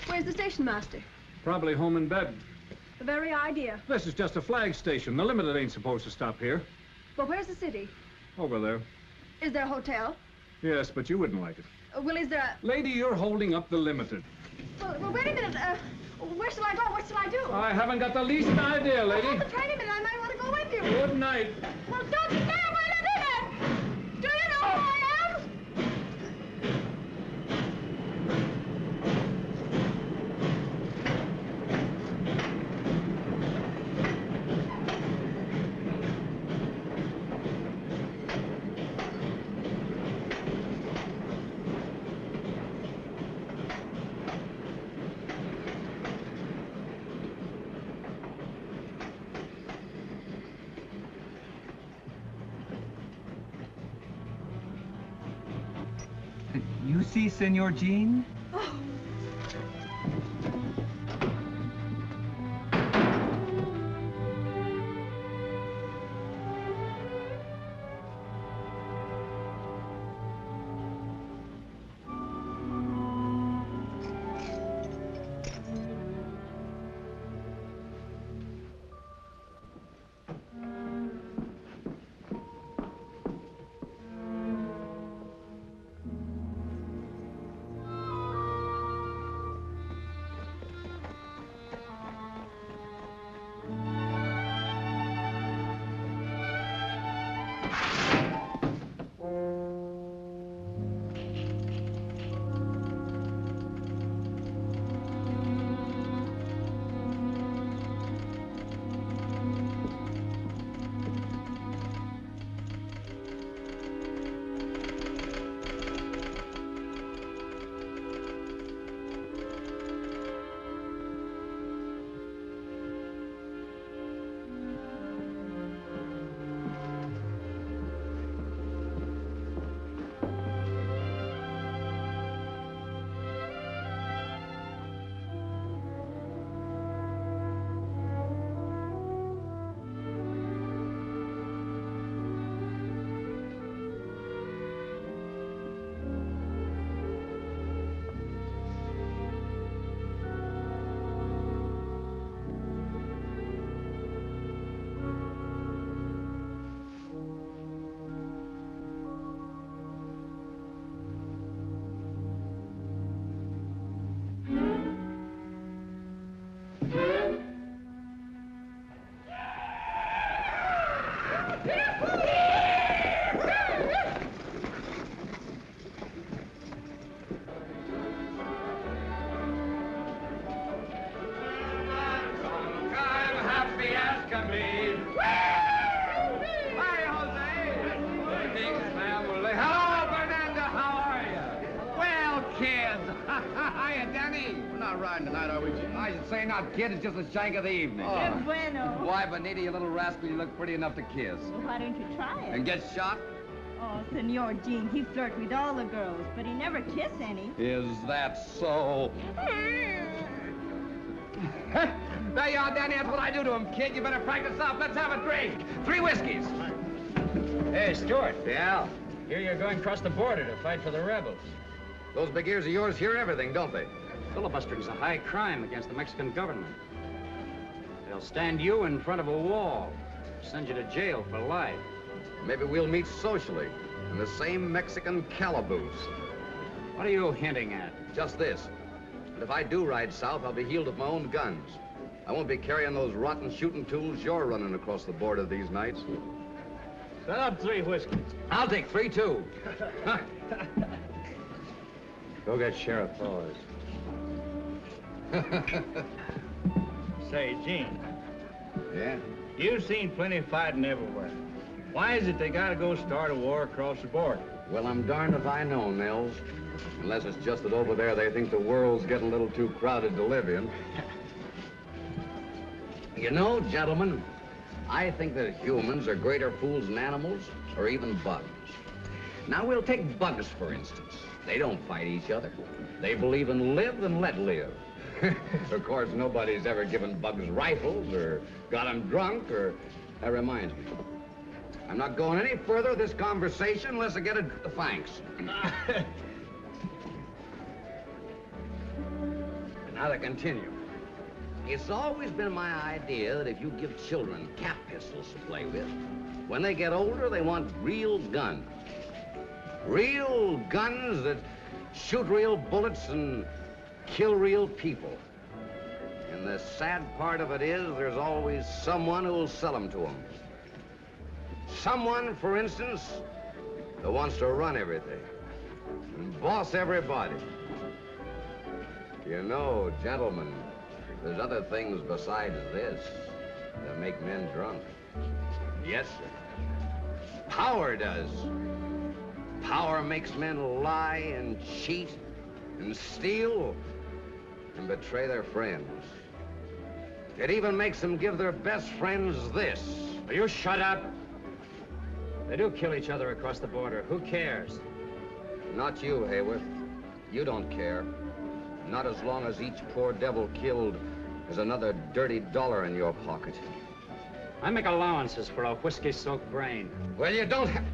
Where's the station master? Probably home in bed. The very idea. This is just a flag station. The limited ain't supposed to stop here. But where's the city? Over there. Is there a hotel? Yes, but you wouldn't like it. Well, is there a... Lady, you're holding up the limited. Well, wait a minute. Where shall I go? What shall I do? I haven't got the least idea, lady. Hold the train a minute. I might want to go with you. Good night. Well, don't you stay away a minute. Do you know who I am? You see, Senor Gene? Oh. Kid, it's just the shank of the evening. Oh. Bueno. Why, Bonita, you little rascal, you look pretty enough to kiss. Well, why don't you try it? And get shot? Oh, Senor Gene, he flirt with all the girls, but he never kiss any. Is that so? There you are, Danny. That's what I do to him, kid. You better practice up. Let's have a drink. 3 whiskeys. Hey, Stuart. Yeah? Here you're going across the border to fight for the rebels. Those big ears of yours hear everything, don't they? Filibustering's a high crime against the Mexican government. They'll stand you in front of a wall, send you to jail for life. Maybe we'll meet socially in the same Mexican calaboose. What are you hinting at? Just this. That if I do ride south, I'll be healed with my own guns. I won't be carrying those rotten shooting tools you're running across the border these nights. Set up 3 whiskeys. I'll take 3, too. Go get Sheriff Paws. Say, Gene, Yeah? you've seen plenty of fighting everywhere. Why is it they gotta go start a war across the border? Well, I'm darned if I know, Nels. Unless it's just that over there they think the world's getting a little too crowded to live in. You know, gentlemen, I think that humans are greater fools than animals or even bugs. Now, we'll take bugs, for instance. They don't fight each other. They believe in live and let live. Of course, nobody's ever given bugs rifles or got them drunk or... That reminds me. I'm not going any further with this conversation unless I get a... Thanks. Now to continue. It's always been my idea that if you give children cap pistols to play with, when they get older, they want real guns. Real guns that shoot real bullets and kill real people. And the sad part of it is there's always someone who will sell them to them. Someone, for instance, that wants to run everything and boss everybody. You know, gentlemen, there's other things besides this that make men drunk. Yes, sir. Power does. Power makes men lie and cheat and steal and betray their friends. It even makes them give their best friends this. Will you shut up? They do kill each other across the border. Who cares? Not you, Hayworth. You don't care. Not as long as each poor devil killed is another dirty dollar in your pocket. I make allowances for a whiskey-soaked brain. Well, you don't have...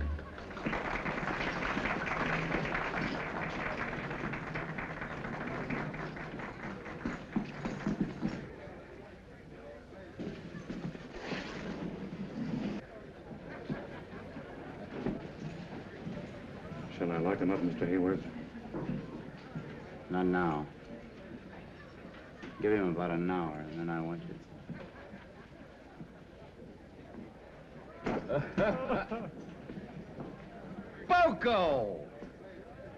Shall I lock him up, Mr. Hayworth? Not now. Give him about an hour, and then I want you. Boco!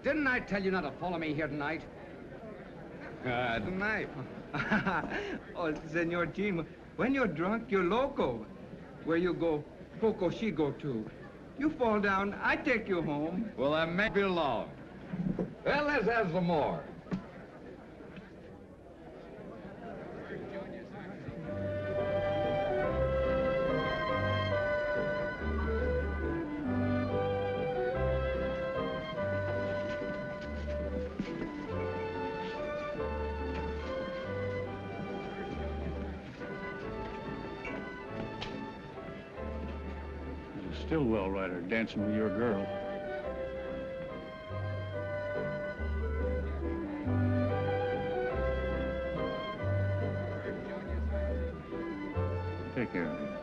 Didn't I tell you not to follow me here tonight? Didn't I? Oh, Senor Gene, when you're drunk, you're loco. Where you go, Poco she go too. You fall down, I take you home. Well, that may be long. Well, let's have some more. Stillwell rider dancing with your girl. Take care of her.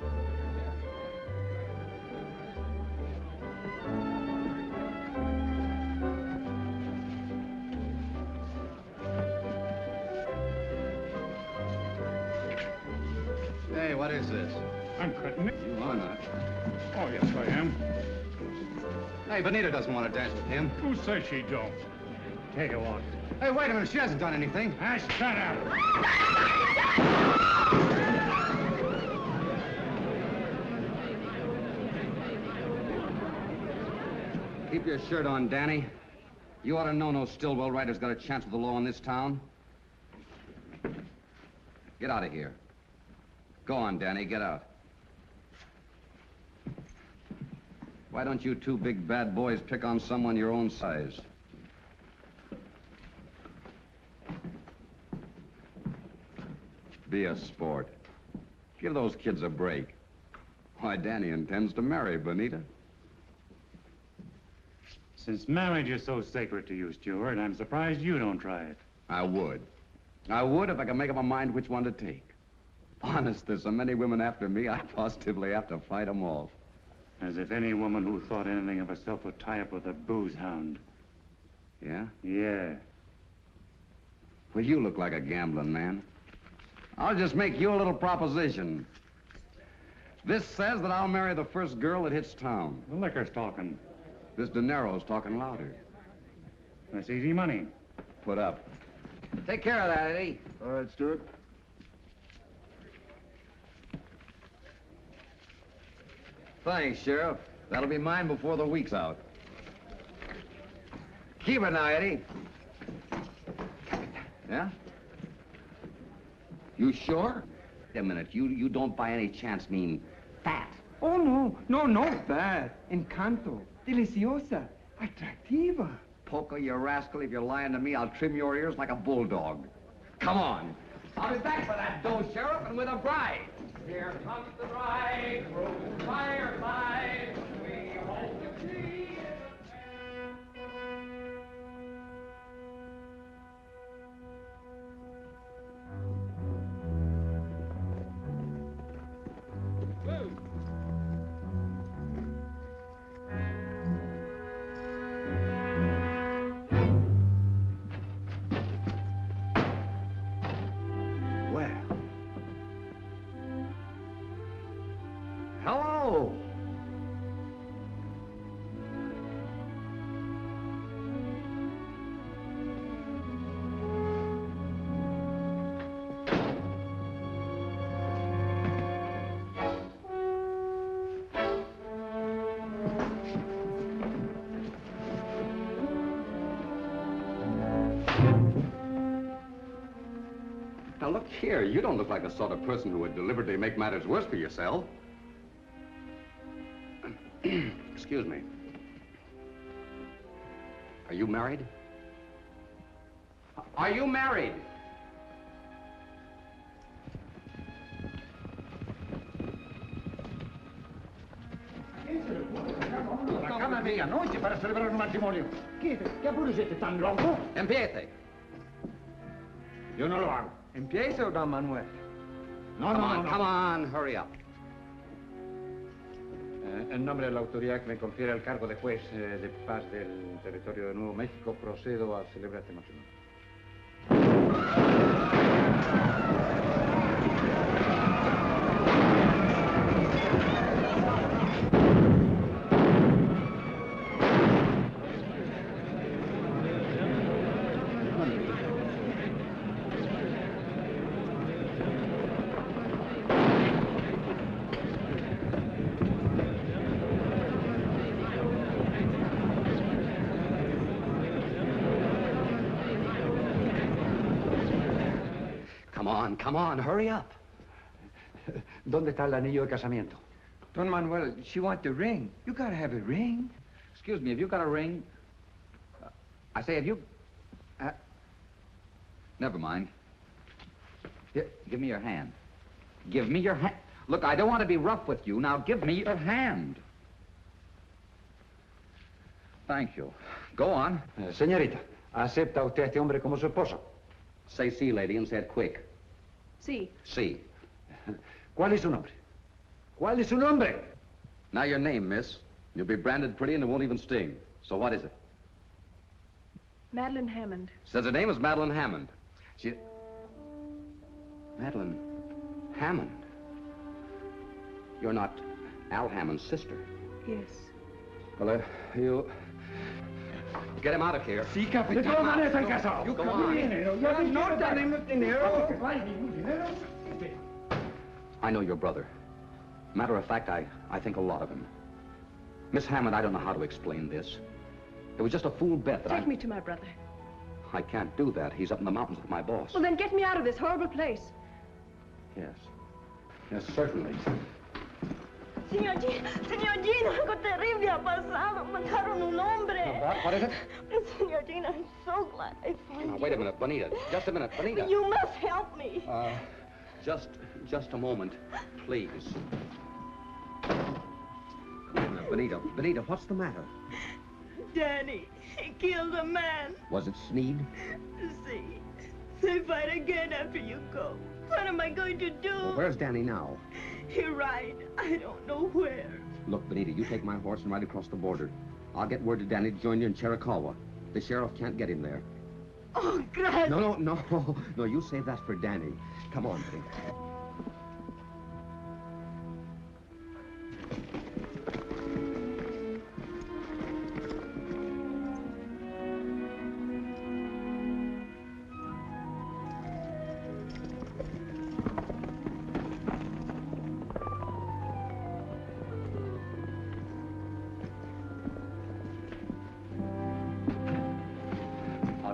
Hey, what is this? I'm cutting it. You are not. Oh, yes, I am. Hey, Benita doesn't want to dance with him. Who says she don't? Take a walk. Hey, wait a minute. She hasn't done anything. Ah, shut up. Keep your shirt on, Danny. You ought to know no Stillwell rider's got a chance with the law in this town. Get out of here. Go on, Danny, get out. Why don't you two big bad boys pick on someone your own size? Be a sport. Give those kids a break. Why, Danny intends to marry Benita. Since marriage is so sacred to you, Stuart, I'm surprised you don't try it. I would. I would if I could make up my mind which one to take. Honest, there's so many women after me, I positively have to fight them off. As if any woman who thought anything of herself would tie up with a booze hound. Yeah? Yeah. Well, you look like a gambling man. I'll just make you a little proposition. This says that I'll marry the first girl that hits town. The liquor's talking. This dinero's talking louder. That's easy money. Put up. Take care of that, Eddie. All right, Stuart. Thanks, Sheriff. That'll be mine before the week's out. Keep it now, Eddie. Yeah? You sure? Wait a minute. You don't by any chance mean fat? Oh, no, bad. Encanto. Deliciosa. Atractiva. Poco, you rascal. If you're lying to me, I'll trim your ears like a bulldog. Come on. I'll be back for that dough, Sheriff, and with a bride. Here comes the bride, through the fireside. We hope to see Hello! Now look here, you don't look like the sort of person who would deliberately make matters worse for yourself. Excuse me. Are you married? Are you married? La cama medianoche para celebrar un matrimonio. ¿Qué apuro es este tan loco? Empiece. Yo no lo hago. Empiezo, don Manuel. No, Come on, hurry up. En nombre de la autoridad que me confiere el cargo de juez de paz del territorio de Nuevo México, procedo a celebrar este matrimonio. Come on, hurry up. ¿Dónde está el anillo de casamiento? Don Manuel, she want the ring. You gotta have a ring. Excuse me, have you got a ring? I say, have you... Never mind. Here, give me your hand. Give me your hand. Look, I don't want to be rough with you. Now, give me your hand. Thank you. Go on. Señorita, ¿acepta usted a este hombre como su esposo? Say sí, lady, and say it quick. Sí. Sí. ¿Cuál es su nombre? ¿Cuál es su nombre? Now your name, miss. You'll be branded pretty and it won't even sting. So what is it? Madeline Hammond. Says her name is Madeline Hammond. Madeline Hammond? You're not Al Hammond's sister. Yes. Well, you... Get him out of here. Sí, capitán. De todas maneras están casados. Go on. No tenemos dinero. I know your brother. Matter of fact, I think a lot of him. Miss Hammond, I don't know how to explain this. It was just a fool bet that Take me to my brother. I can't do that. He's up in the mountains with my boss. Well, then get me out of this horrible place. Yes. Yes, certainly. Señor Gene, algo terrible ha pasado. Mataron un hombre. What is it? Señor Gene, I'm so glad I found Now, you. wait a minute, Bonita. Just a minute, Bonita. You must help me. Just a moment, please. Bonita, what's the matter? Danny, he killed a man. Was it Sneed? See, they fight again after you go. What am I going to do? Well, where's Danny now? He ride. I don't know where. Look, Benita, you take my horse and ride across the border. I'll get word to Danny to join you in Chiricahua. The sheriff can't get him there. Oh, gracias. No, you save that for Danny. Come on, Benita.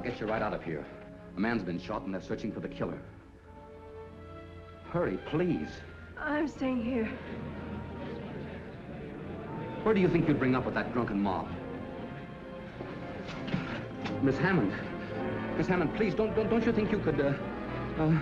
Get you right out of here. A man's been shot and they're searching for the killer. Hurry, please. I'm staying here. Where do you think you'd bring up with that drunken mob? Miss Hammond. Miss Hammond, please, don't you think you could, yeah.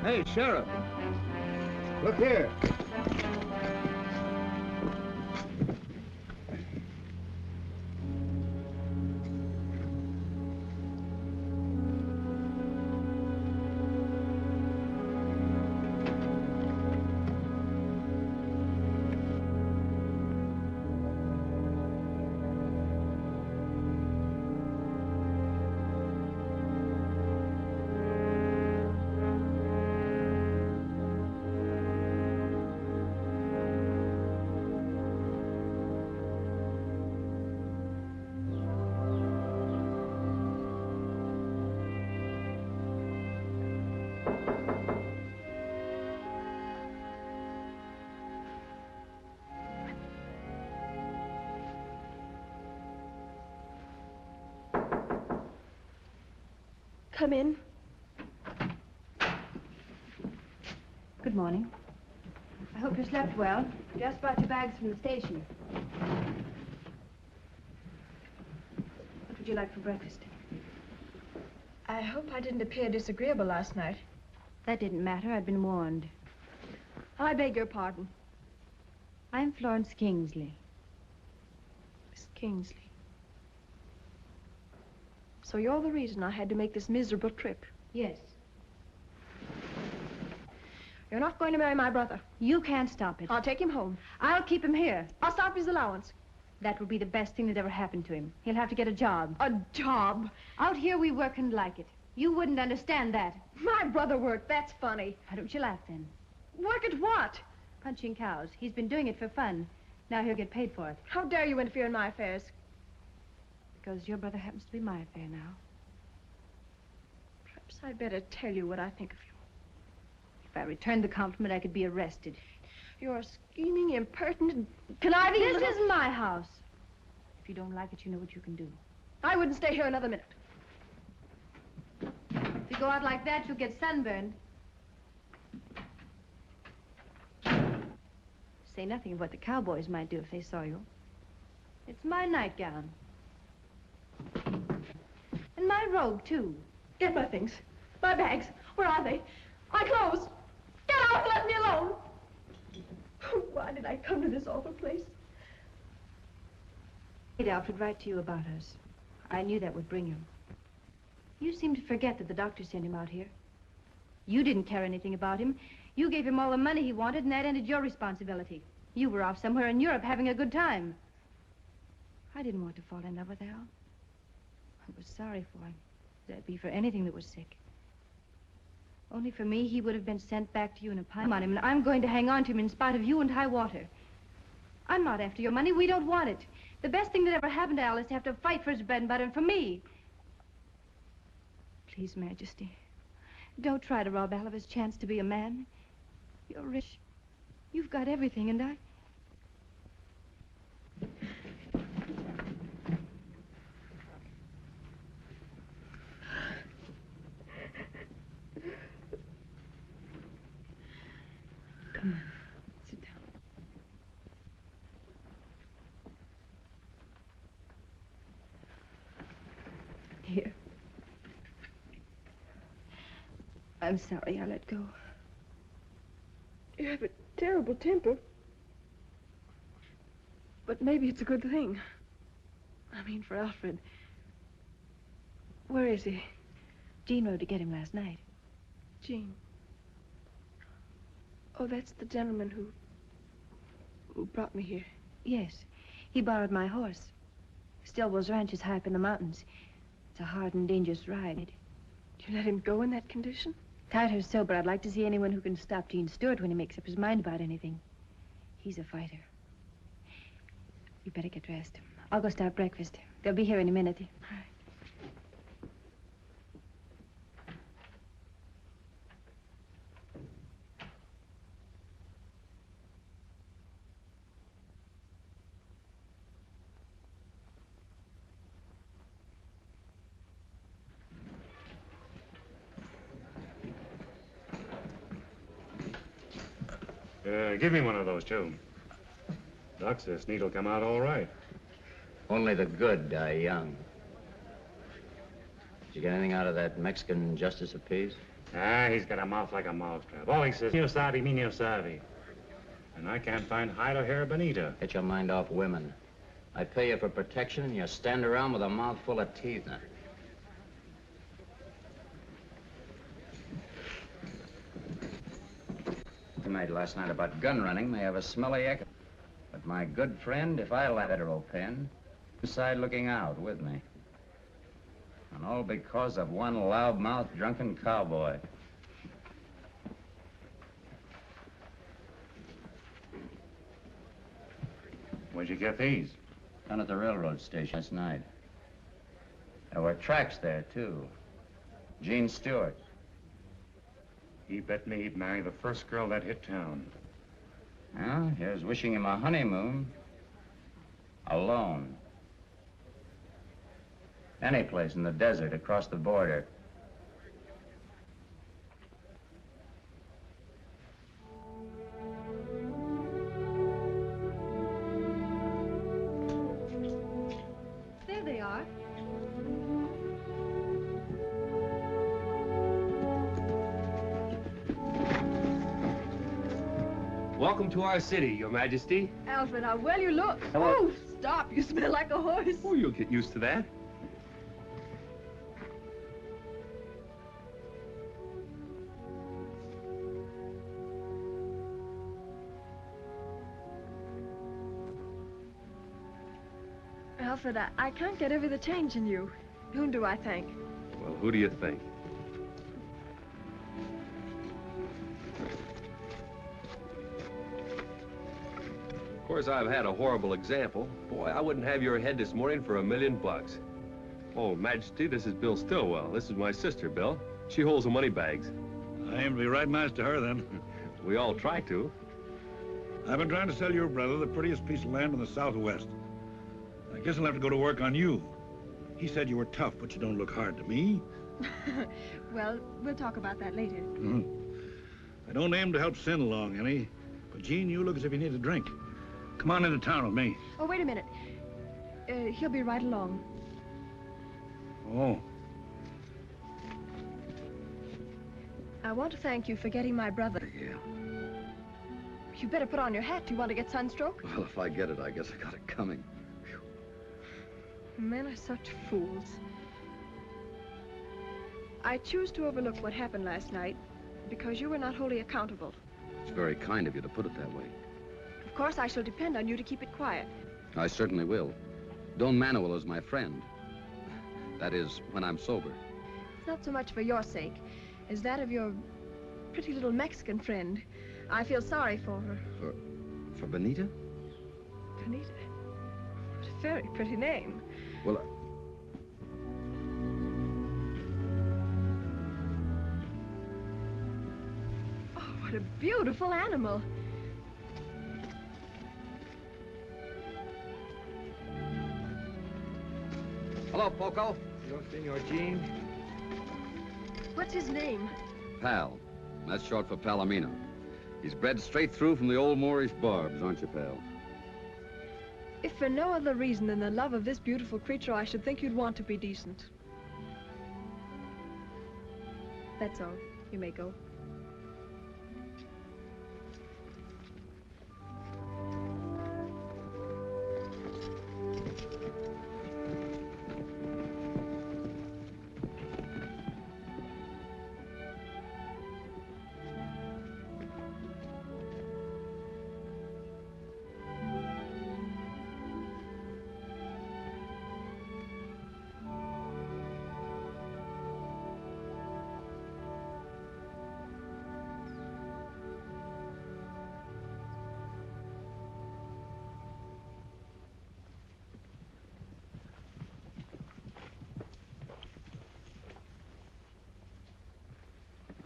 Hey, Sheriff. Look here. Come in. Good morning. I hope you slept well. Just brought your bags from the station. What would you like for breakfast? I hope I didn't appear disagreeable last night. That didn't matter. I'd been warned. I beg your pardon. I'm Florence Kingsley. Miss Kingsley. So you're the reason I had to make this miserable trip. Yes. You're not going to marry my brother. You can't stop it. I'll take him home. I'll keep him here. I'll stop his allowance. That will be the best thing that ever happened to him. He'll have to get a job. A job? Out here we work and like it. You wouldn't understand that. My brother worked. That's funny. Why don't you laugh then? Work at what? Punching cows. He's been doing it for fun. Now he'll get paid for it. How dare you interfere in my affairs? Because your brother happens to be my affair now. Perhaps I'd better tell you what I think of you. If I returned the compliment, I could be arrested. You're a scheming, impertinent, conniving This little... is my house. If you don't like it, you know what you can do. I wouldn't stay here another minute. If you go out like that, you'll get sunburned. Say nothing of what the cowboys might do if they saw you. It's my nightgown. And my robe, too. Get my things. My bags. Where are they? My clothes. Get out and let me alone. Why did I come to this awful place? Alfred would write to you about us. I knew that would bring him. You seem to forget that the doctor sent him out here. You didn't care anything about him. You gave him all the money he wanted, and that ended your responsibility. You were off somewhere in Europe having a good time. I didn't want to fall in love with Al. I was sorry for him. That'd be for anything that was sick. Only for me, he would have been sent back to you in a pile on him, and I'm going to hang on to him in spite of you and high water. I'm not after your money. We don't want it. The best thing that ever happened to Al is to have to fight for his bread and butter, and for me. Please, Majesty, don't try to rob Al of his chance to be a man. You're rich. You've got everything, and I... Come on, sit down. Here. I'm sorry I let go. You have a terrible temper. But maybe it's a good thing. I mean, for Alfred. Where is he? Gene rode to get him last night. Gene. Oh, that's the gentleman who brought me here. Yes. He borrowed my horse. Stillwell's ranch is high up in the mountains. It's a hard and dangerous ride. You let him go in that condition? Tired or sober, I'd like to see anyone who can stop Gene Stewart when he makes up his mind about anything. He's a fighter. You better get dressed. I'll go start breakfast. They'll be here in a minute. All right. Give me one of those, too. Doc says Sneed'll come out all right. Only the good die young. Did you get anything out of that Mexican justice of peace? Ah, he's got a mouth like a mousetrap. All he says, "Mio sabe, mi no sabe." And I can't find hide or hair bonita. Get your mind off women. I pay you for protection, and you stand around with a mouth full of teeth now. You made last night about gun running may have a smelly echo. But my good friend, if I let hetero pen, inside looking out with me. And all because of one loudmouth drunken cowboy. Where'd you get these? Down at the railroad station last night. There were tracks there, too. Gene Stewart. He bet me he'd marry the first girl that hit town. Well, here's wishing him a honeymoon. Alone. Any place in the desert across the border. There they are. Welcome to our city, Your Majesty. Alfred, how well you look. Hello. Oh, stop. You smell like a horse. Oh, you'll get used to that. Alfred, I can't get over the change in you. Whom do I thank? Well, who do you think? Of course, I've had a horrible example. Boy, I wouldn't have your head this morning for $1,000,000. Oh, Majesty, this is Bill Stillwell. This is my sister, Bill. She holds the money bags. I aim to be right nice to her, then. We all try to. I've been trying to sell your brother the prettiest piece of land in the Southwest. I guess I'll have to go to work on you. He said you were tough, but you don't look hard to me. Well, we'll talk about that later. I don't aim to help Sin along any, but Gene, you look as if you need a drink. Come on into town with me. Oh, wait a minute. He'll be right along. Oh. I want to thank you for getting my brother. Yeah. You better put on your hat. Do you want to get sunstroke? Well, if I get it, I guess I got it coming. Men are such fools. I choose to overlook what happened last night because you were not wholly accountable. It's very kind of you to put it that way. Of course, I shall depend on you to keep it quiet. I certainly will. Don Manuel is my friend. That is, when I'm sober. It's not so much for your sake as that of your pretty little Mexican friend. I feel sorry for her. For Benita? Benita? What a very pretty name. Well, Oh, what What a beautiful animal. Hello, Poco. Hello, Senor Gene. What's his name? Pal. That's short for Palomino. He's bred straight through from the old Moorish barbs, aren't you, pal? If for no other reason than the love of this beautiful creature, I should think you'd want to be decent. That's all. You may go.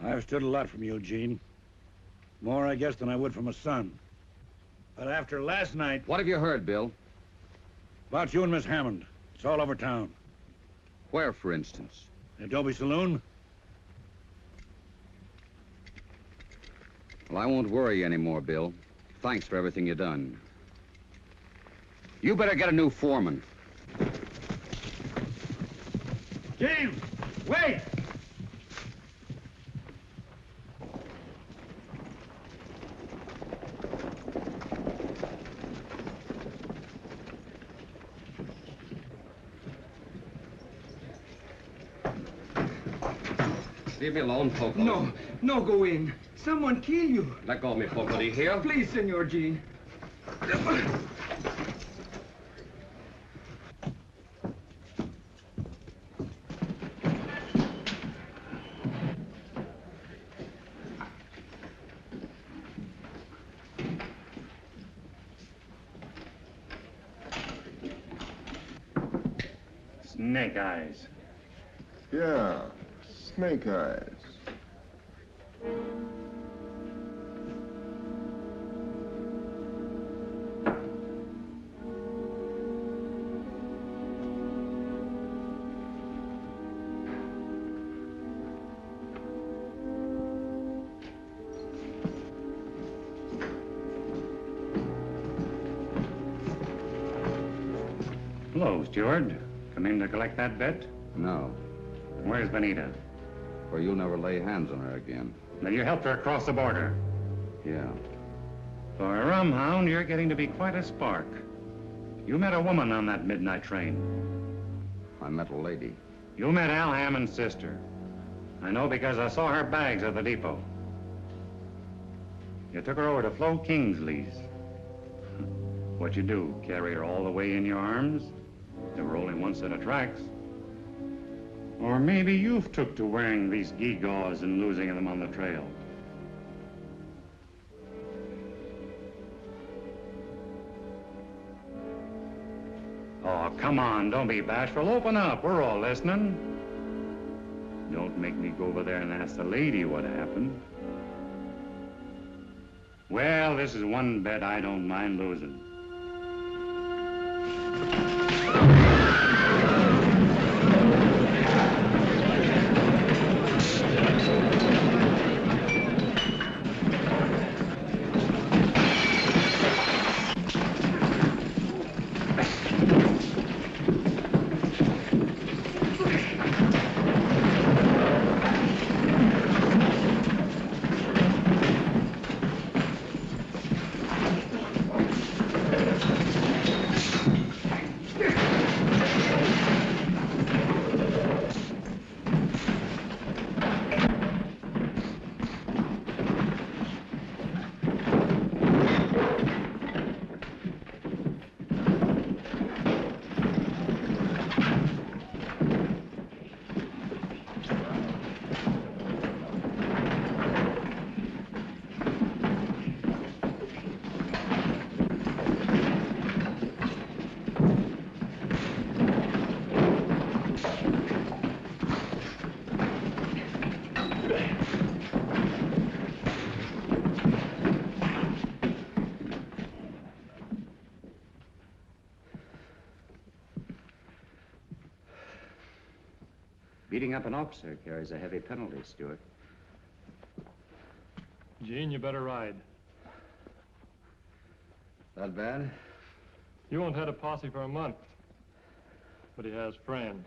I've stood a lot from you, Gene. More, I guess, than I would from a son. But after last night... What have you heard, Bill? About you and Miss Hammond. It's all over town. Where, for instance? Adobe Saloon? Well, I won't worry you anymore, Bill. Thanks for everything you've done. You better get a new foreman. Gene! Wait! Leave me alone, Poco. No, no, go in. Someone kill you. Let go of me, Poco. Do you hear? Please, Senor Gene. Snake eyes. Yeah, snake eyes. Hello, steward. Come in to collect that bet? No. Where's Benita? Or you'll never lay hands on her again. Then you helped her across the border. Yeah. For a rum hound, you're getting to be quite a spark. You met a woman on that midnight train. I met a lady. You met Al Hammond's sister. I know because I saw her bags at the depot. You took her over to Flo Kingsley's. What'd you do, carry her all the way in your arms? There were only one set of tracks. Or maybe you've took to wearing these gewgaws and losing them on the trail. Oh, come on, don't be bashful. Open up, we're all listening. Don't make me go over there and ask the lady what happened. Well, this is one bet I don't mind losing. Beating up an officer carries a heavy penalty, Stewart. Gene, you better ride. That bad? You won't have a posse for a month. But he has friends.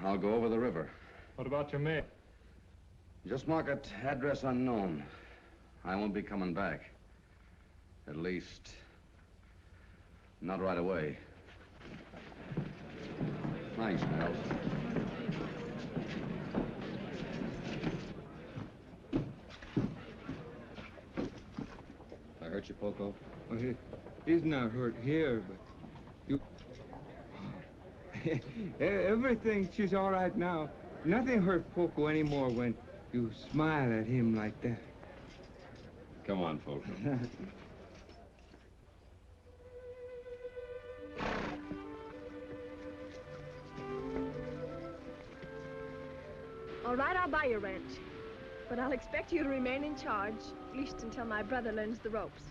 I'll go over the river. What about your mail? Just mark it address unknown. I won't be coming back. At least, not right away. Thanks, Nels. I hurt you, Poco? Oh, he's not hurt here, but you... Everything, she's all right now. Nothing hurt Poco anymore when you smile at him like that. Come on, Poco. All right, I'll buy your ranch. But I'll expect you to remain in charge, at least until my brother learns the ropes.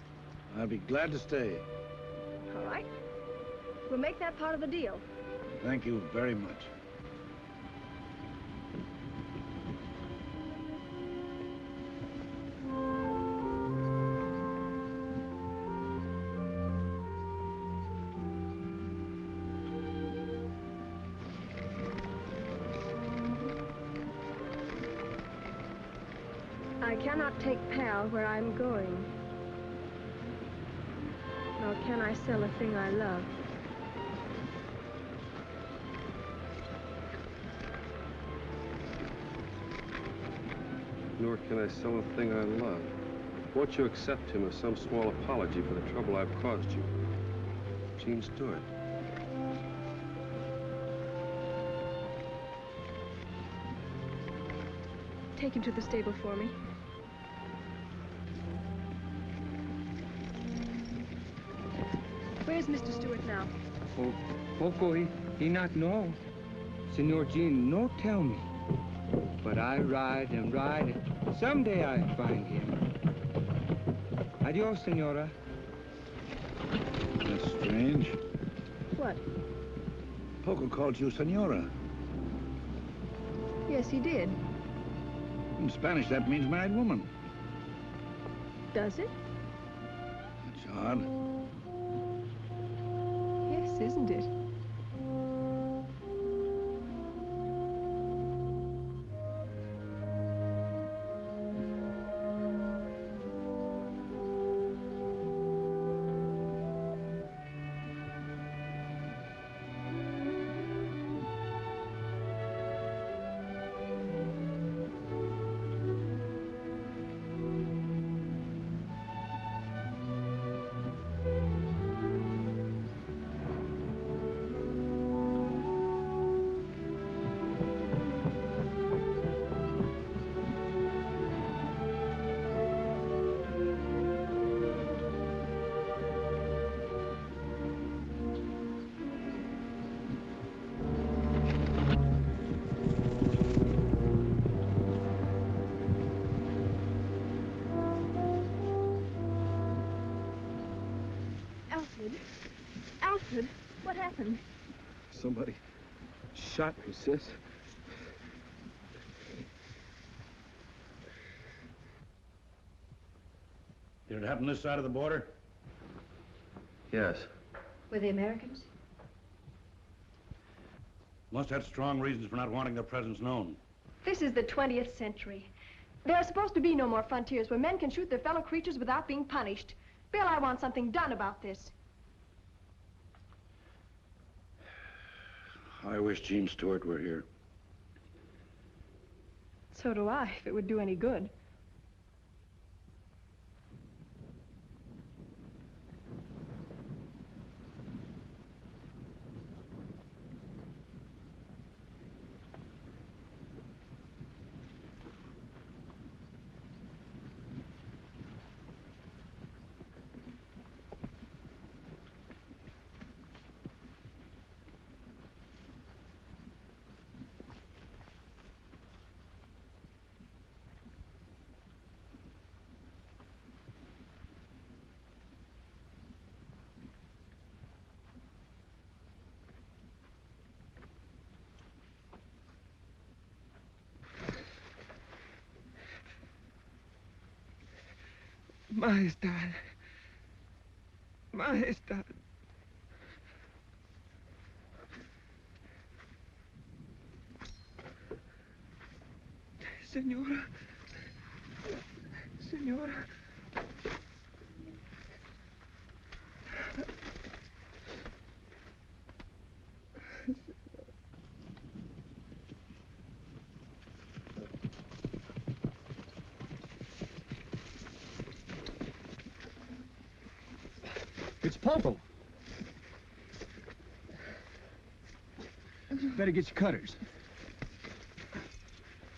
I'll be glad to stay. All right? We'll make that part of the deal. Thank you very much. I cannot take Pal where I'm going. Nor can I sell a thing I love. Nor can I sell a thing I love. Won't you accept him as some small apology for the trouble I've caused you? Gene Stewart. Take him to the stable for me. Where's Mr. Stewart now? Oh, Poco, he not know. Senor Gene no tell me. But I ride and ride, and someday I find him. Adios, senora. That's strange. What? Poco called you Senora. Yes, he did. In Spanish, that means married woman. Does it? That's odd. Yes, isn't it? Alfred, what happened? Somebody shot me, sis. Did it happen this side of the border? Yes. Were they Americans? Must have strong reasons for not wanting their presence known. This is the 20th century. There are supposed to be no more frontiers where men can shoot their fellow creatures without being punished. Bill, I want something done about this. I wish Gene Stewart were here. So do I, if it would do any good. Majestad. Majestad. Señora. Señora. It's Popo. Better get your cutters.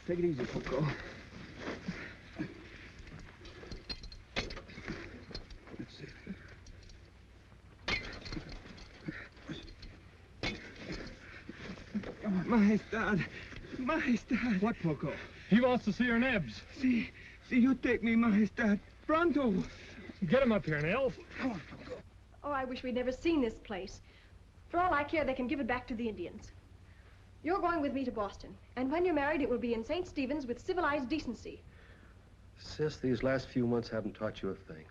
Take it easy, Poco. That's it. Majestad. Majestad. What, Poco? He wants to see her nibs. See, you take me, Majestad. Pronto. Get him up here, Nels. Oh, I wish we'd never seen this place. For all I care, they can give it back to the Indians. You're going with me to Boston. And when you're married, it will be in St. Stephen's with civilized decency. Sis, these last few months haven't taught you a thing.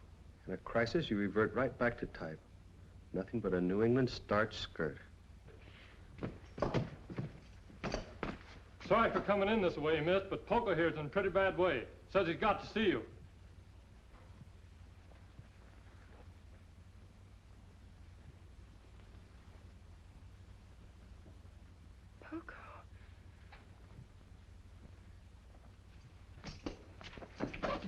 In a crisis, you revert right back to type. Nothing but a New England starch skirt. Sorry for coming in this way, miss, but Poco here's in a pretty bad way. Says he's got to see you. Poco.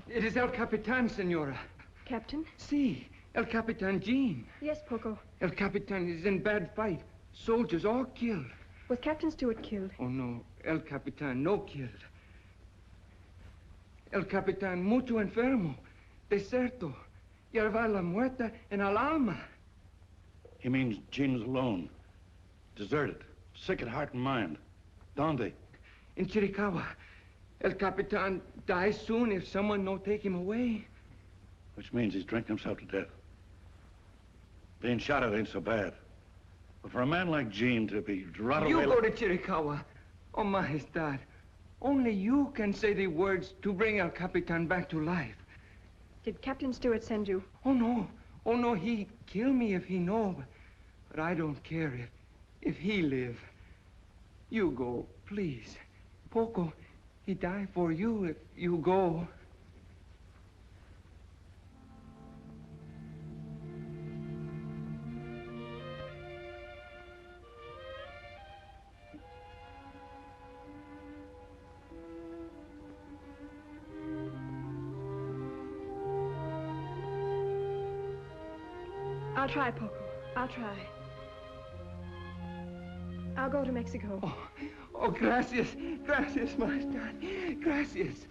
It is El Capitan, Senora. Captain? Si, El Capitan Gene. Yes, Poco. El Capitan is in bad fight. Soldiers all killed. Was Captain Stewart killed? Oh, no. El Capitan no killed. El Capitan mucho enfermo. Deserto. Lleva la muerta en el alma. He means Gene's alone. Deserted. Sick at heart and mind. Donde? In Chiricahua. El Capitan dies soon if someone no take him away. Which means he's drinking himself to death. Being shot at ain't so bad. But for a man like Gene to be rotted away... You go to Chiricahua. Oh, Majestad. Only you can say the words to bring El Capitan back to life. Did Captain Stewart send you? Oh, no. Oh, no, he'd kill me if he know. But I don't care if he live. You go, please. Poco, he die for you if you go. I'll try, Poco. I'll try. I'll go to Mexico. Oh, gracias. Gracias, Majestad. Gracias.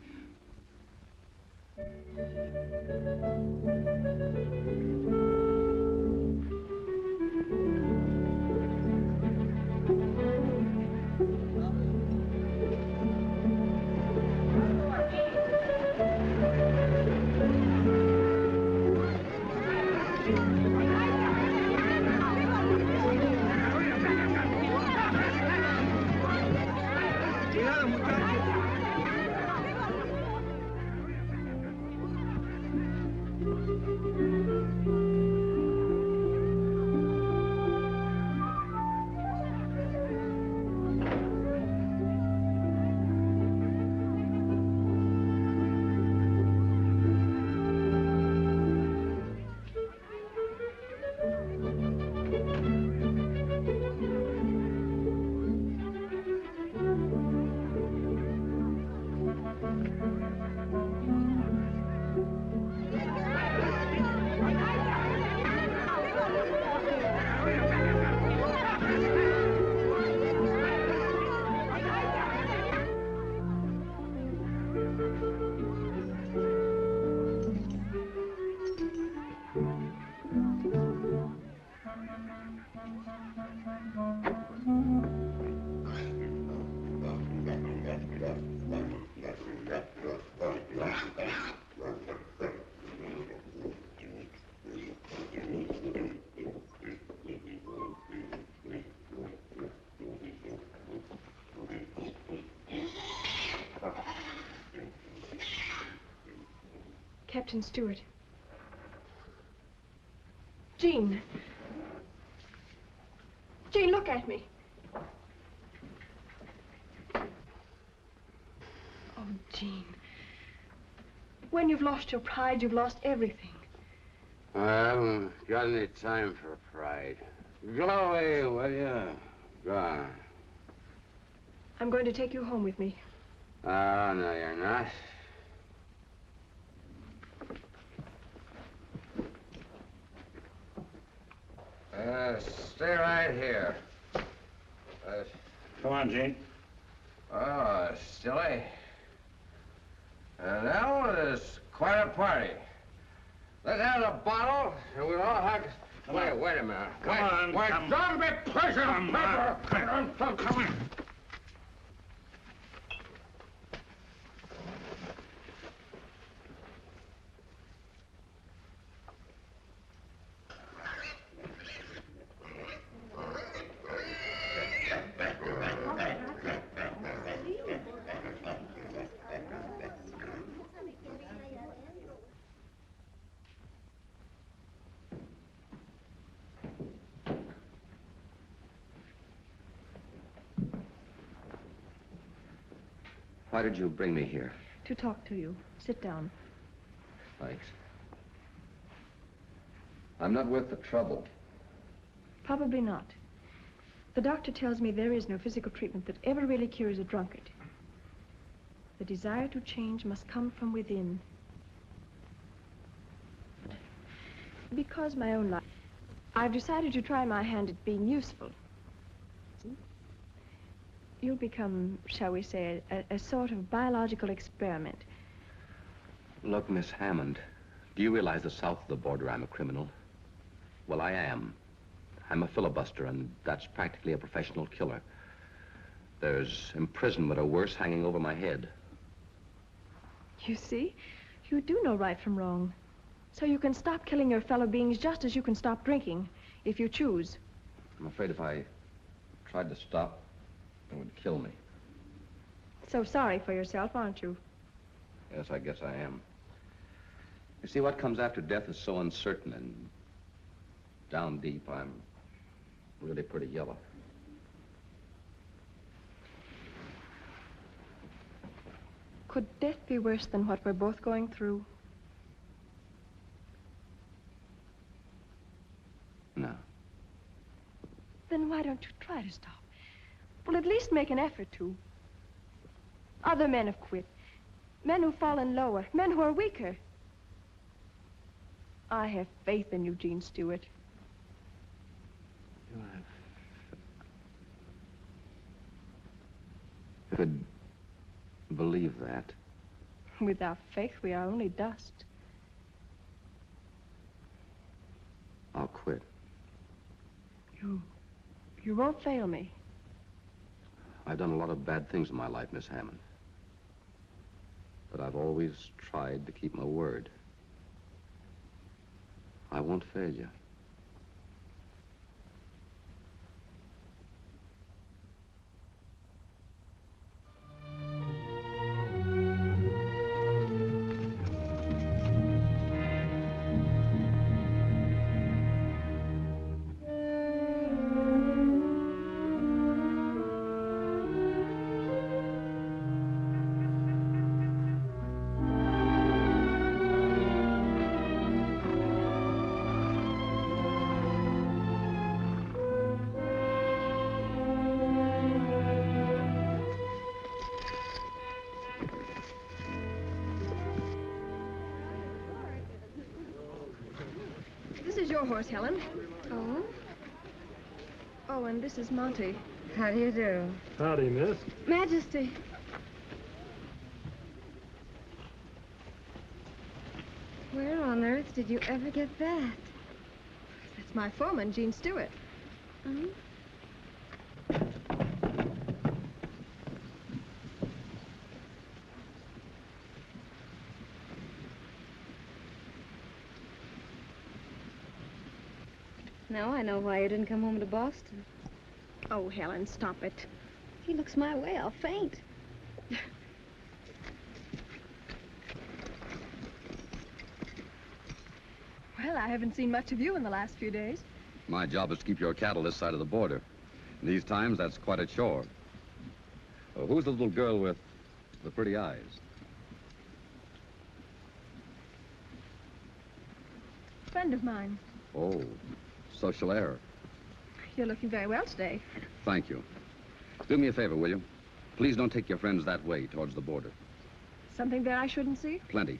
Captain Stewart. Gene. Gene, look at me. Oh, Gene. When you've lost your pride, you've lost everything. I haven't got any time for pride. Go away, will you? Go on. I'm going to take you home with me. Oh, no, you're not. Stay right here. Come on, Gene. Oh, silly. Now is quite a party. Let's have a bottle, and we'll all have... Wait a minute. Come on, Wait, come. don't be pushing Come on. Come on. Why did you bring me here? To talk to you. Sit down. Thanks. I'm not worth the trouble. Probably not. The doctor tells me there is no physical treatment that ever really cures a drunkard. The desire to change must come from within. Because my own life, I've decided to try my hand at being useful. See? You'll become, shall we say, a sort of biological experiment. Look, Miss Hammond, do you realize that south of the border I'm a criminal? Well, I am. I'm a filibuster, and that's practically a professional killer. There's imprisonment or worse hanging over my head. You see, you do know right from wrong. So you can stop killing your fellow beings just as you can stop drinking, if you choose. I'm afraid if I tried to stop, it would kill me. So sorry for yourself, aren't you? Yes, I guess I am. You see, what comes after death is so uncertain, and down deep, I'm really pretty yellow. Could death be worse than what we're both going through? No. Then why don't you try to stop? Well, at least make an effort to. Other men have quit. Men who've fallen lower. Men who are weaker. I have faith in you, Gene Stewart. You have... I could believe that. Without faith, we are only dust. I'll quit. You won't fail me. I've done a lot of bad things in my life, Miss Hammond. But I've always tried to keep my word. I won't fail you. This is your horse, Helen. Oh? Oh, and this is Monty. How do you do? Howdy, miss. Majesty. Where on earth did you ever get that? That's my foreman, Gene Stewart. Hmm? Now I know why you didn't come home to Boston. Oh, Helen, stop it. He looks my way, I'll faint. Well, I haven't seen much of you in the last few days. My job is to keep your cattle this side of the border. In these times, that's quite a chore. Oh, who's the little girl with the pretty eyes? Friend of mine. Oh, social error. You're looking very well today. Thank you. Do me a favor, will you? Please don't take your friends that way, towards the border. Something there I shouldn't see? Plenty.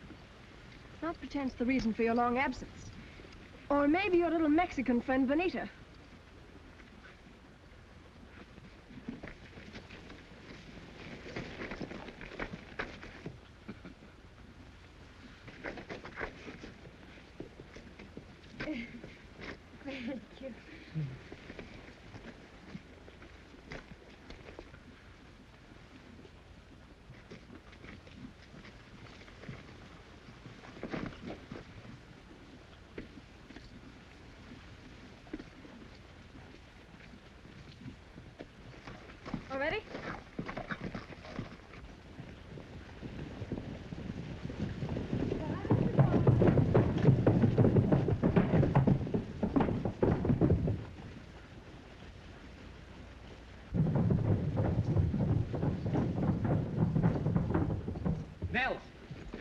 Not pretend it's the reason for your long absence. Or maybe your little Mexican friend, Bonita. Thank you. All ready? Nels!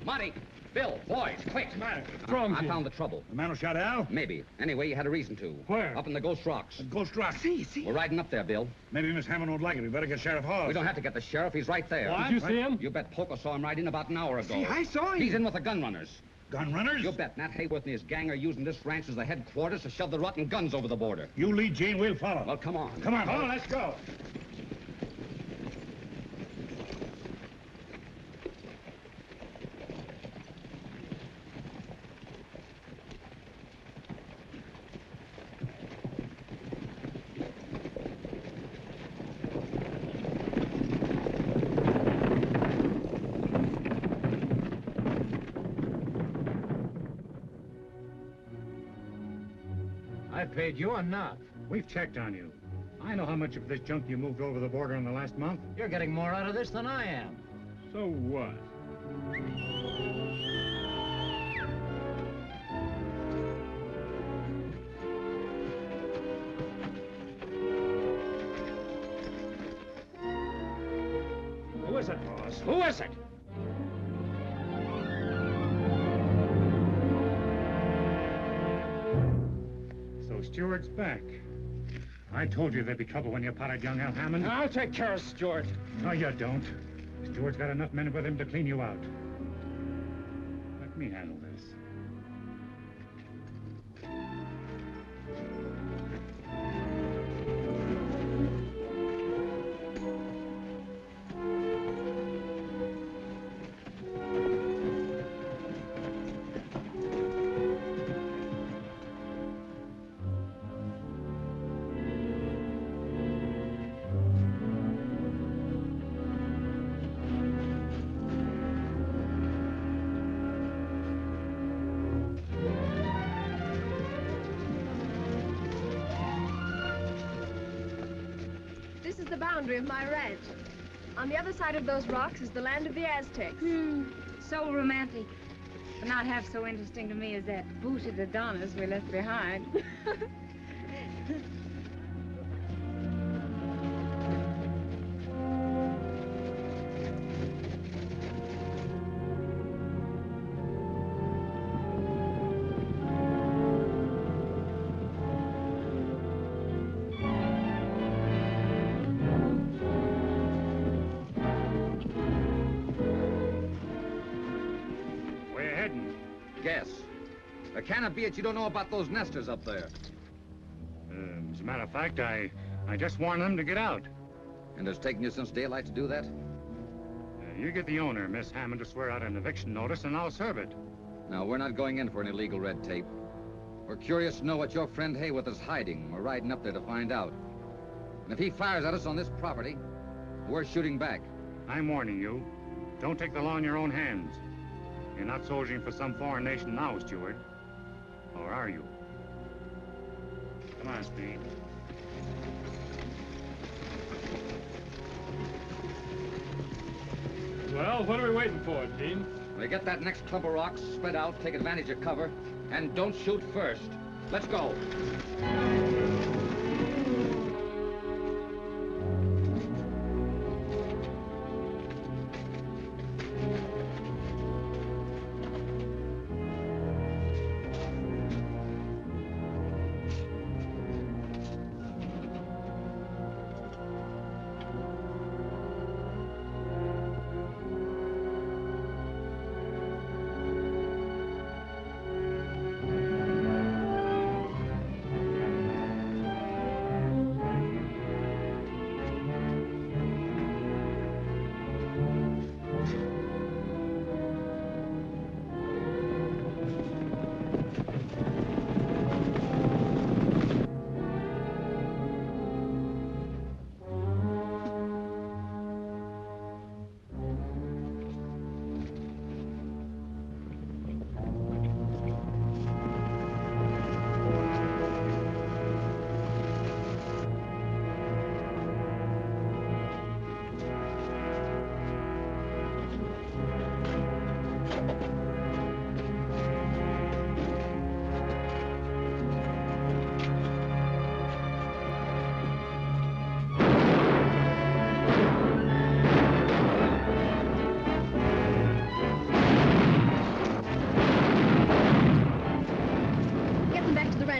Monty! Bill! Boys, quick! What's the matter? I found the trouble. The man who shot Al? Maybe. Anyway, you had a reason to. Where? Up in the Ghost Rocks. The Ghost Rock. We're riding up there, Bill. Maybe Miss Hammond won't like it. We better get Sheriff Hawes. We don't have to get the sheriff. He's right there. What? Did you see him? You bet Poker saw him right in about an hour ago. See, I saw him. He's in with the gun runners. Gun runners? You bet. Nat Hayworth and his gang are using this ranch as the headquarters to shove the rotten guns over the border. You lead, Gene. We'll follow. Well, come on. Come on. Come on, let's go. I paid you enough. We've checked on you. I know how much of this junk you moved over the border in the last month. You're getting more out of this than I am. So what? Who is it, boss? Who is it? So Stewart's back. I told you there'd be trouble when you potted young Al Hammond. I'll take care of Stewart. No, you don't. Stewart's got enough men with him to clean you out. Let me handle this. This is the boundary of my ranch. On the other side of those rocks is the land of the Aztecs. So romantic. But not half so interesting to me as that booted Adonis we left behind. Where you heading? Guess. Can it be that you don't know about those nesters up there? As a matter of fact, I just warned them to get out. And it's taken you since daylight to do that? You get the owner, Miss Hammond, to swear out an eviction notice, and I'll serve it. No, we're not going in for any legal red tape. We're curious to know what your friend Hayworth is hiding. We're riding up there to find out. And if he fires at us on this property, we're shooting back. I'm warning you. Don't take the law in your own hands. You're not soldiering for some foreign nation now, Stewart. Or are you? Come on, Speed. Well, what are we waiting for, Gene? We get that next clump of rocks, spread out, take advantage of cover, And don't shoot first. Let's go.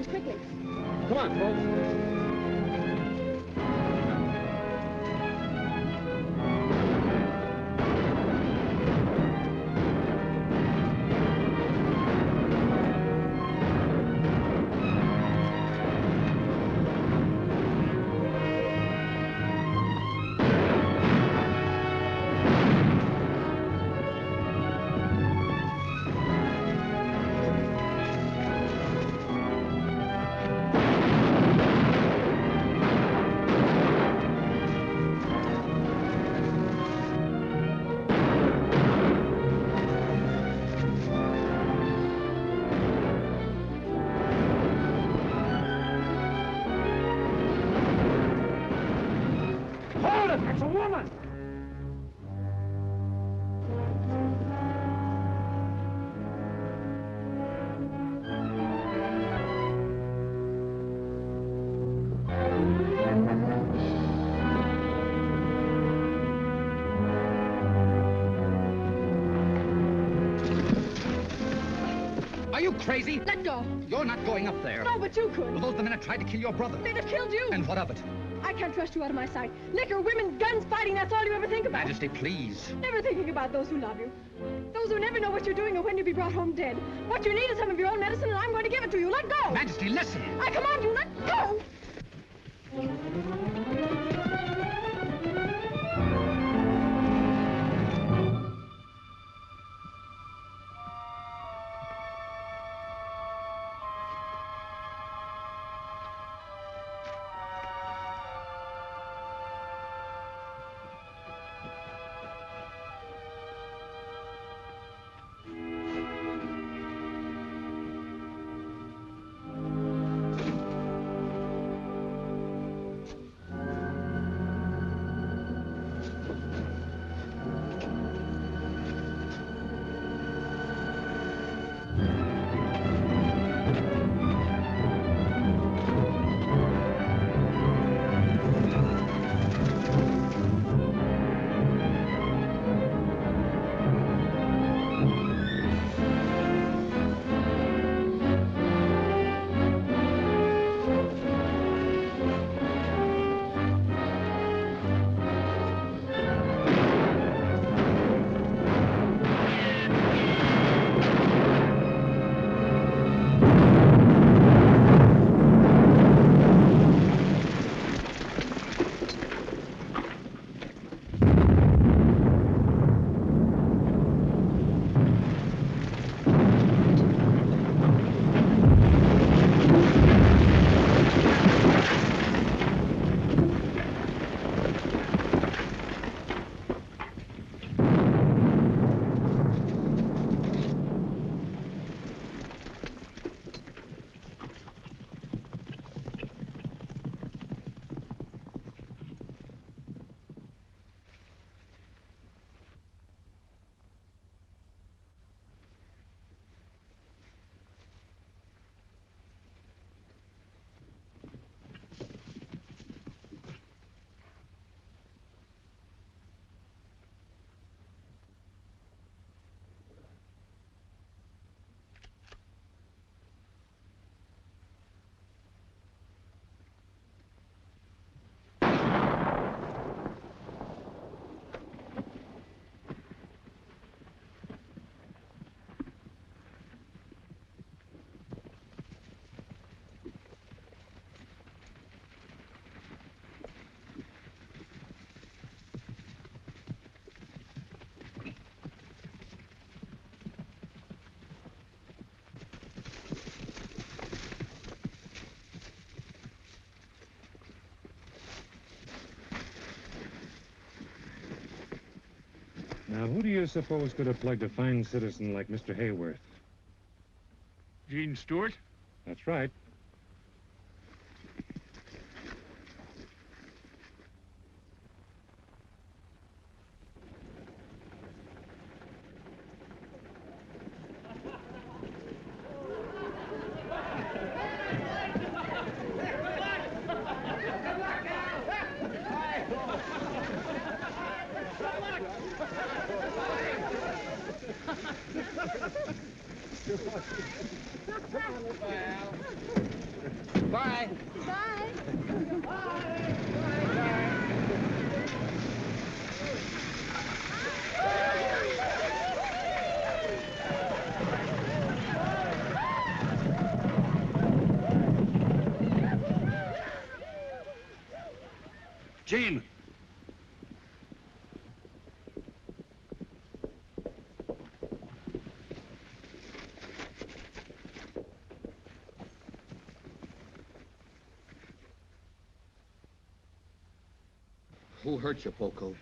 Quickly. Come on, folks. That's a woman! Are you crazy? Let go. You're not going up there. No, but you could. Well, those are the men that tried to kill your brother. They'd have killed you. And what of it? I can't trust you out of my sight. Liquor, women, guns, fighting, that's all you ever think about. Majesty, please. Never thinking about those who love you. Those who never know what you're doing or when you'll be brought home dead. What you need is some of your own medicine, and I'm going to give it to you. Let go. Majesty, listen. I command you, let go. Now, who do you suppose could have plugged a fine citizen like Mr. Hayworth? Gene Stewart? That's right. Bye. Gene! Who hurt you, Poco?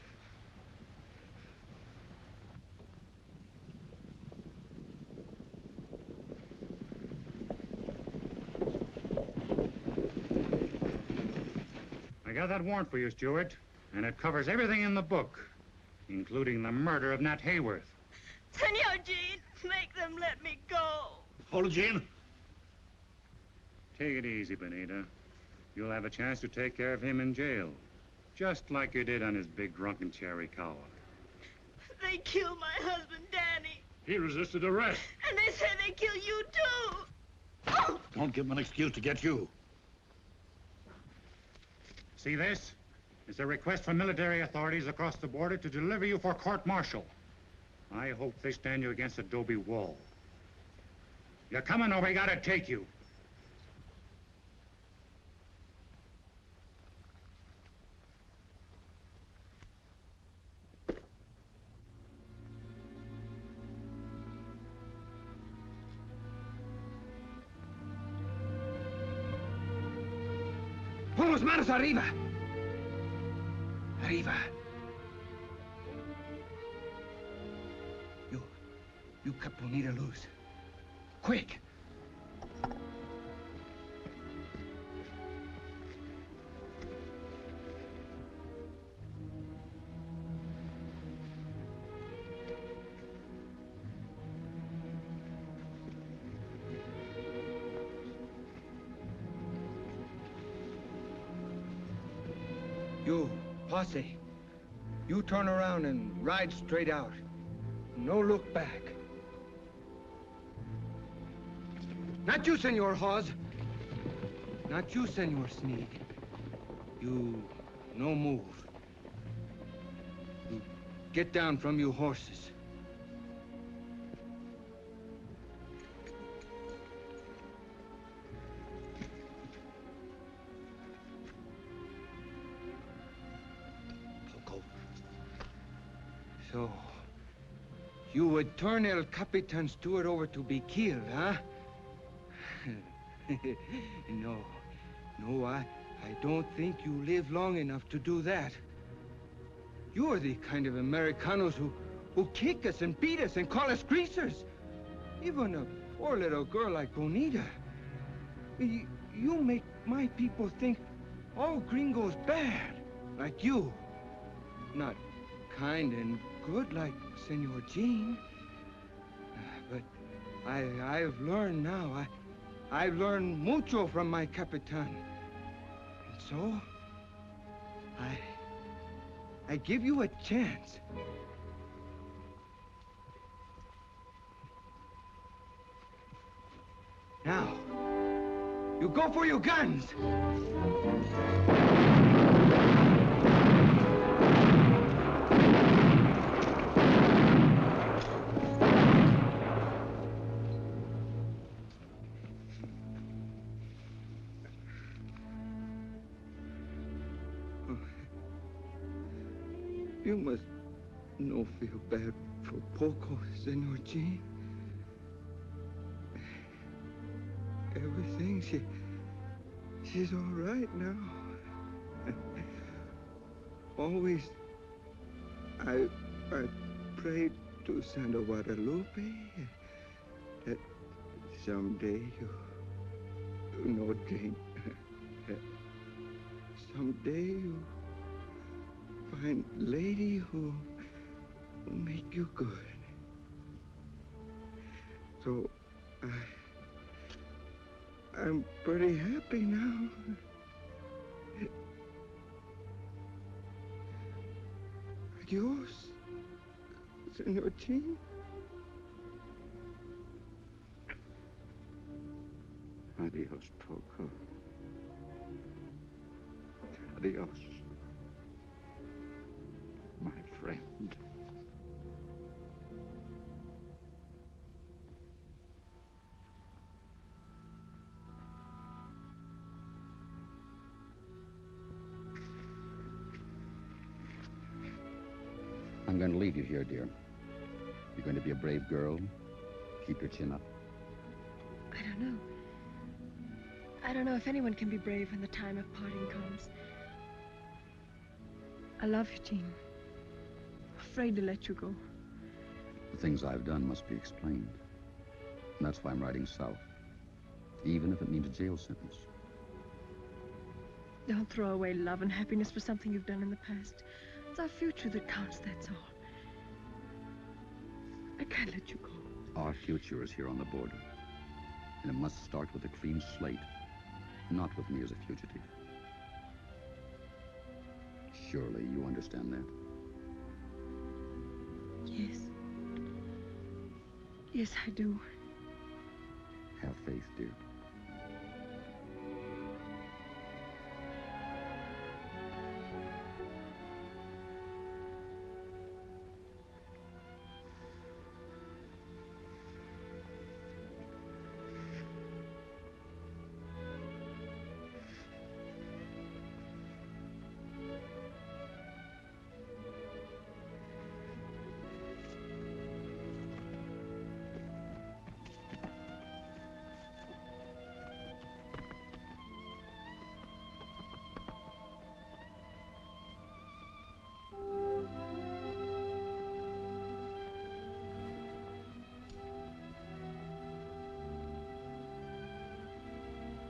I got that warrant for you, Stewart, and it covers everything in the book, including the murder of Nat Hayworth. Senor Gene, make them let me go. Hold it, Gene. Take it easy, Benita. You'll have a chance to take care of him in jail, just like you did on his big drunken cherry cow. They killed my husband, Danny. He resisted arrest. And they say they kill you, too. Oh! Don't give him an excuse to get you. See this? It's a request from military authorities across the border to deliver you for court-martial. I hope they stand you against a adobe wall. You're coming or we gotta take you. Pon las manos arriba. Arriba. You cut Bonita loose. Quick. You, posse, you turn around and ride straight out. No look back. Not you, Senor Hawes. Not you, Senor Sneed. You no move. You get down from your horses. So, you would turn El Capitan Stewart over to be killed, huh? No, I don't think you live long enough to do that. You are the kind of Americanos who kick us and beat us and call us greasers. Even a poor little girl like Bonita. You make my people think all gringos bad, like you. Not kind and good like Senor Gene. But I've learned now. I've learned mucho from my Capitan. And so, I give you a chance. Now, you go for your guns. You must no feel bad for Poco, Senor Gene. Everything, she's all right now. Always, I prayed to Santa Guadalupe that someday you know, Jane, someday you find lady who make you good. So I'm pretty happy now. Adios, Senor Gene. Adios, Poco. Adios, my friend. I'm going to leave you here, dear. You're going to be a brave girl. Keep your chin up. I don't know. I don't know if anyone can be brave when the time of parting comes. I love you, Gene. Afraid to let you go. The things I've done must be explained. And that's why I'm riding south. Even if it means a jail sentence. Don't throw away love and happiness for something you've done in the past. It's our future that counts, that's all. I can't let you go. Our future is here on the border. And it must start with a clean slate. Not with me as a fugitive. Surely you understand that. Yes. Yes, I do. Have faith, dear.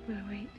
We'll wait.